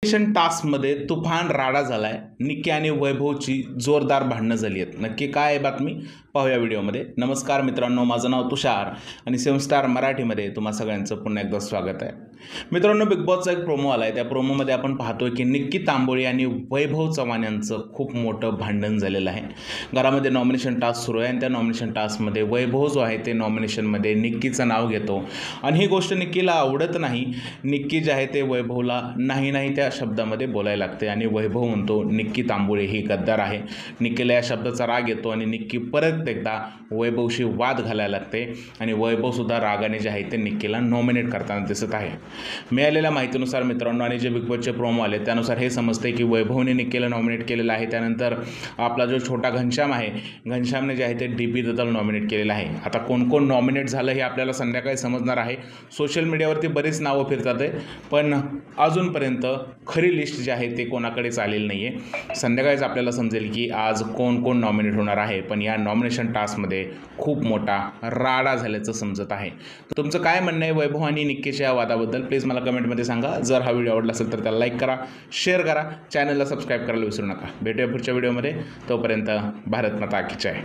टास्कमध्ये तुफान राडा झालाय। निक्की आणि वैभवची जोरदार भांडणं झाली आहेत। नक्की काय आहे बातमी पाहूया व्हिडिओमध्ये। नमस्कार मित्रांनो, माझं नाव तुषार आणि 7 स्टार मराठीमध्ये तुम्हा सगळ्यांचं पुन्हा एकदा स्वागत आहे। मित्रांनो, बिग बॉसचा एक प्रोमो आलाय। त्या प्रोमोमध्ये आपण पाहतोय की निक्की तांबोळी आणि वैभव चव्हाण यांचं खूप मोठं भांडण झालेलं आहे। घरामध्ये नॉमिनेशन टास्क सुरू आहे आणि त्या नॉमिनेशन टास्कमध्ये वैभव जो आहे ते नॉमिनेशनमध्ये निक्कीचं नाव घेतो आणि ही गोष्ट निक्कीला आवडत नाही। निक्की जे आहे ते वैभवला नाही त्या शब्दामध्ये बोलायला लागते आणि वैभव म्हणतो निक्की तांबोळी ही गद्दार आहे। निक्कीला या शब्दाचा राग येतो आणि निक्की परत एकदा वैभवशी वाद घालायला लागते आणि वैभवसुद्धा रागाने जे आहे ते निक्कीला नॉमिनेट करताना दिसत आहे। मिळालेल्या माहितीनुसार मित्रांनो आणि जे बिग बॉसचे प्रोमो आले त्यानुसार हे समजते की वैभवने निक्कीला नॉमिनेट केलेलं आहे। त्यानंतर आपला जो छोटा घनश्याम आहे, घनश्यामने जे आहे ते DP दत्तला नॉमिनेट केलेलं आहे। आता कोण कोण नॉमिनेट झालं हे आपल्याला संध्याकाळी समजणार आहे। सोशल मीडियावरती बरीच नावं फिरतात आहे, पण अजूनपर्यंत खरी लिस्ट जी आहे ते कोणाकडेच आलेली नाही आहे। संध्याकाळीच आपल्याला समजेल की आज कोण कोण नॉमिनेट होणार आहे, पण या नॉमिनेशन टास्कमध्ये खूप मोठा राडा झाल्याचं समजत आहे। तुमचं काय म्हणणं आहे वैभव आणि निक्कीच्या वादाबद्दल प्लीज मला कमेंटमध्ये सांगा। जर हा व्हिडिओ आवडला असेल तर त्याला लाईक करा, शेअर करा, चॅनलला सबस्क्राईब करायला विसरू नका। भेटूया पुढच्या व्हिडिओमध्ये, तोपर्यंत भारत माता की जय।